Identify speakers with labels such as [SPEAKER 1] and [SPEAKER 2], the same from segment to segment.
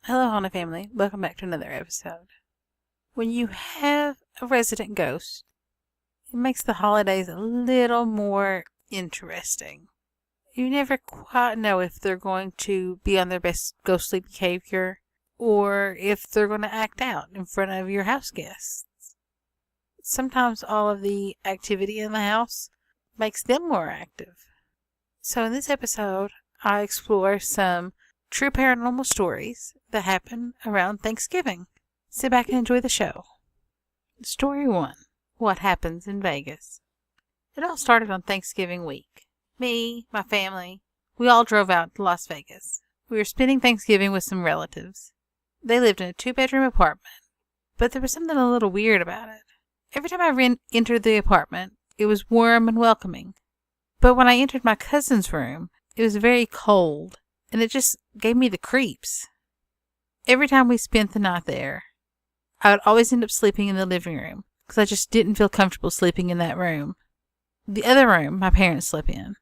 [SPEAKER 1] Hello, Haunted Family. Welcome back to another episode. When you have a resident ghost, it makes the holidays a little more interesting. You never quite know if they're going to be on their best ghostly behavior or if they're going to act out in front of your house guests. Sometimes all of the activity in the house makes them more active. So in this episode, I explore some true paranormal stories that happen around Thanksgiving. Sit back and enjoy the show. Story 1. What happens in Vegas? It all started on Thanksgiving week. Me, my family, we all drove out to Las Vegas. We were spending Thanksgiving with some relatives. They lived in a 2-bedroom apartment, but there was something a little weird about it. Every time I entered the apartment, it was warm and welcoming. But when I entered my cousin's room, it was very cold, and it just gave me the creeps. Every time we spent the night there, I would always end up sleeping in the living room, because I just didn't feel comfortable sleeping in that room. The other room, my parents slept in.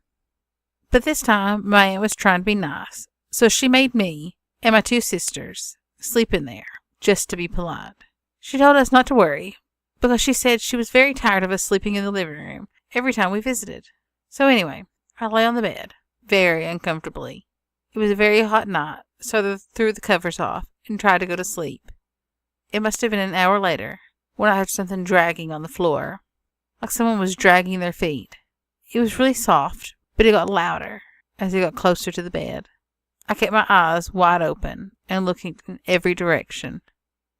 [SPEAKER 1] But this time, my aunt was trying to be nice, so she made me and my 2 sisters sleep in there, just to be polite. She told us not to worry, because she said she was very tired of us sleeping in the living room every time we visited. So anyway, I lay on the bed, very uncomfortably. It was a very hot night, so I threw the covers off and tried to go to sleep. It must have been an hour later when I heard something dragging on the floor, like someone was dragging their feet. It was really soft, but it got louder as it got closer to the bed. I kept my eyes wide open and looking in every direction,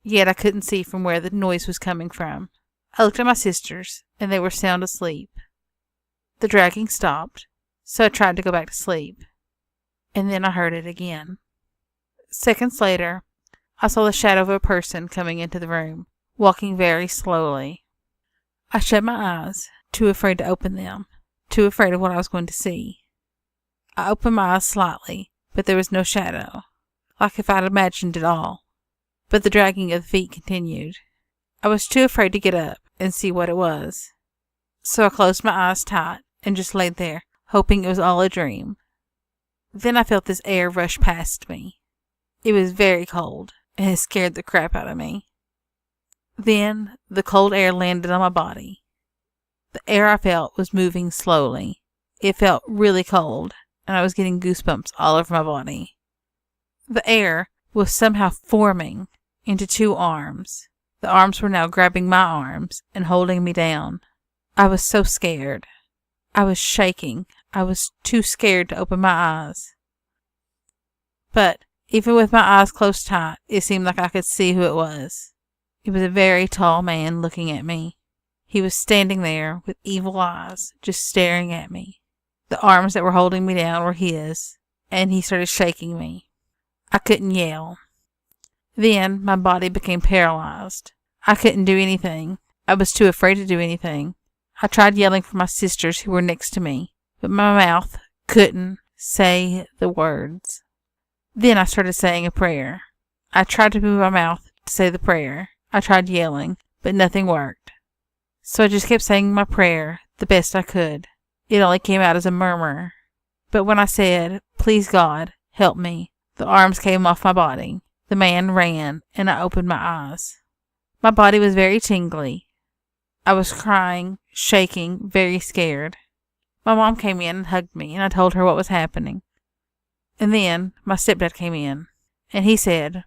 [SPEAKER 1] yet I couldn't see from where the noise was coming from. I looked at my sisters, and they were sound asleep. The dragging stopped, so I tried to go back to sleep. And then I heard it again. Seconds later, I saw the shadow of a person coming into the room, walking very slowly. I shut my eyes, too afraid to open them, too afraid of what I was going to see. I opened my eyes slightly, but there was no shadow, like if I'd imagined it all. But the dragging of the feet continued. I was too afraid to get up and see what it was. So I closed my eyes tight and just laid there, hoping it was all a dream. Then I felt this air rush past me. It was very cold, and it scared the crap out of me. Then the cold air landed on my body. The air I felt was moving slowly. It felt really cold, and I was getting goosebumps all over my body. The air was somehow forming into 2 arms. The arms were now grabbing my arms and holding me down. I was so scared. I was shaking. I was too scared to open my eyes. But even with my eyes closed tight, it seemed like I could see who it was. It was a very tall man looking at me. He was standing there with evil eyes, just staring at me. The arms that were holding me down were his, and he started shaking me. I couldn't yell. Then my body became paralyzed. I couldn't do anything. I was too afraid to do anything. I tried yelling for my sisters who were next to me, but my mouth couldn't say the words. Then I started saying a prayer. I tried to move my mouth to say the prayer. I tried yelling, but nothing worked. So I just kept saying my prayer the best I could. It only came out as a murmur. But when I said, "Please God, help me," the arms came off my body. The man ran, and I opened my eyes. My body was very tingly. I was crying, shaking, very scared. My mom came in and hugged me, and I told her what was happening. And then my stepdad came in, and he said,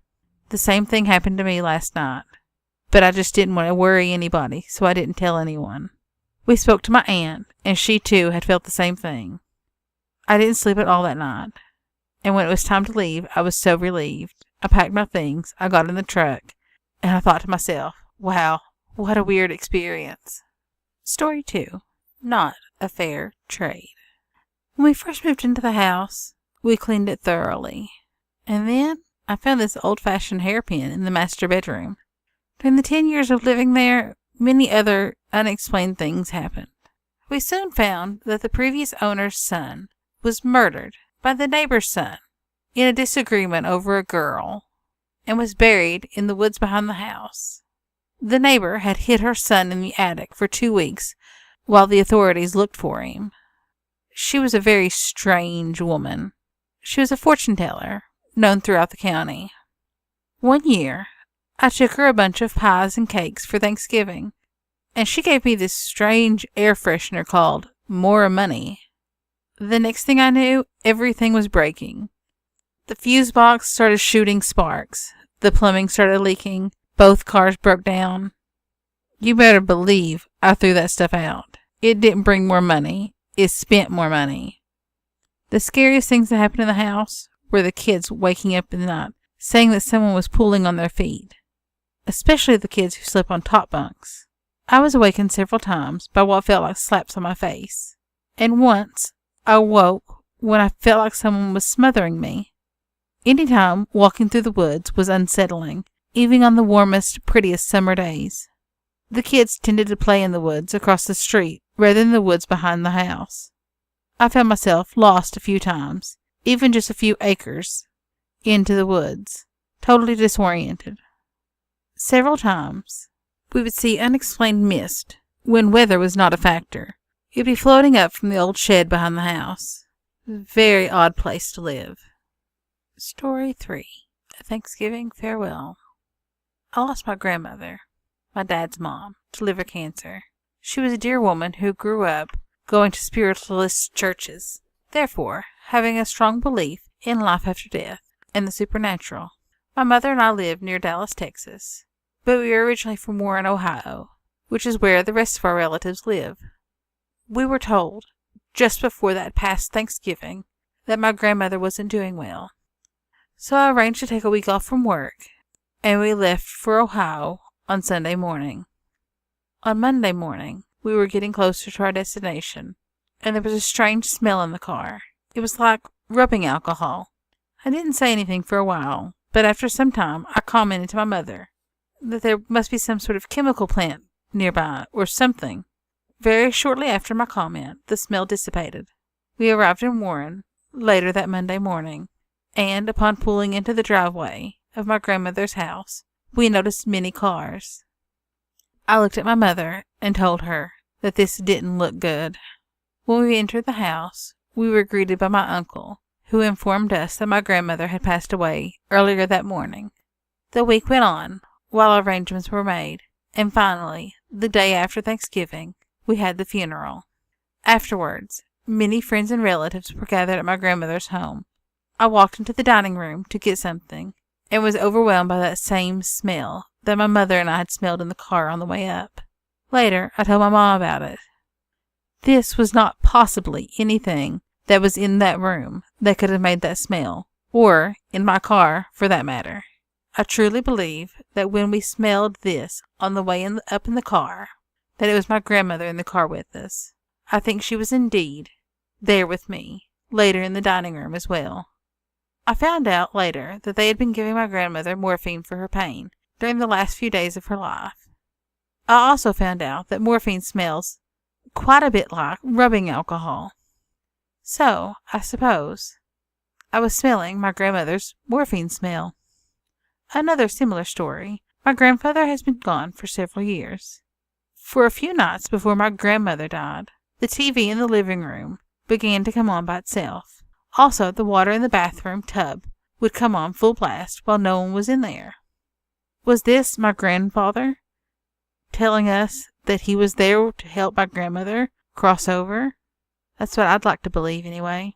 [SPEAKER 1] "The same thing happened to me last night, but I just didn't want to worry anybody, so I didn't tell anyone." We spoke to my aunt, and she too had felt the same thing. I didn't sleep at all that night, and when it was time to leave, I was so relieved. I packed my things, I got in the truck, and I thought to myself, wow, what a weird experience. Story 2. Not a fair trade. When we first moved into the house, we cleaned it thoroughly. And then I found this old-fashioned hairpin in the master bedroom. During the 10 years of living there, many other unexplained things happened. We soon found that the previous owner's son was murdered by the neighbor's son in a disagreement over a girl, and was buried in the woods behind the house. The neighbor had hid her son in the attic for 2 weeks while the authorities looked for him. She was a very strange woman. She was a fortune teller, known throughout the county. One year, I took her a bunch of pies and cakes for Thanksgiving, and she gave me this strange air freshener called More Money. The next thing I knew, everything was breaking. The fuse box started shooting sparks. The plumbing started leaking. Both cars broke down. You better believe I threw that stuff out. It didn't bring more money. It spent more money. The scariest things that happened in the house were the kids waking up in the night, saying that someone was pulling on their feet, especially the kids who slept on top bunks. I was awakened several times by what felt like slaps on my face, and once I woke when I felt like someone was smothering me. Any time walking through the woods was unsettling, even on the warmest, prettiest summer days. The kids tended to play in the woods across the street rather than the woods behind the house. I found myself lost a few times, even just a few acres into the woods, totally disoriented. Several times, we would see unexplained mist when weather was not a factor. It would be floating up from the old shed behind the house. Very odd place to live. Story 3. A Thanksgiving Farewell. I lost my grandmother, my dad's mom, to liver cancer. She was a dear woman who grew up going to spiritualist churches, therefore having a strong belief in life after death and the supernatural. My mother and I lived near Dallas, Texas, but we were originally from Warren, Ohio, which is where the rest of our relatives live. We were told, just before that past Thanksgiving, that my grandmother wasn't doing well. So I arranged to take a week off from work, and we left for Ohio on Sunday morning. On Monday morning, we were getting closer to our destination, and there was a strange smell in the car. It was like rubbing alcohol. I didn't say anything for a while, but after some time I commented to my mother that there must be some sort of chemical plant nearby or something. Very shortly after my comment, the smell dissipated. We arrived in Warren later that Monday morning, and upon pulling into the driveway of my grandmother's house, we noticed many cars. I looked at my mother and told her that this didn't look good. When we entered the house, we were greeted by my uncle, who informed us that my grandmother had passed away earlier that morning. The week went on while arrangements were made, and finally, the day after Thanksgiving, we had the funeral. Afterwards, many friends and relatives were gathered at my grandmother's home. I walked into the dining room to get something, and was overwhelmed by that same smell that my mother and I had smelled in the car on the way up. Later, I told my mom about it. This was not possibly anything that was in that room that could have made that smell, or in my car, for that matter. I truly believe that when we smelled this on the way up in the car, that it was my grandmother in the car with us. I think she was indeed there with me, later in the dining room as well. I found out later that they had been giving my grandmother morphine for her pain during the last few days of her life. I also found out that morphine smells quite a bit like rubbing alcohol. So, I suppose, I was smelling my grandmother's morphine smell. Another similar story. My grandfather has been gone for several years. For a few nights before my grandmother died, the TV in the living room began to come on by itself. Also, the water in the bathroom tub would come on full blast while no one was in there. Was this my grandfather telling us that he was there to help my grandmother cross over? That's what I'd like to believe anyway.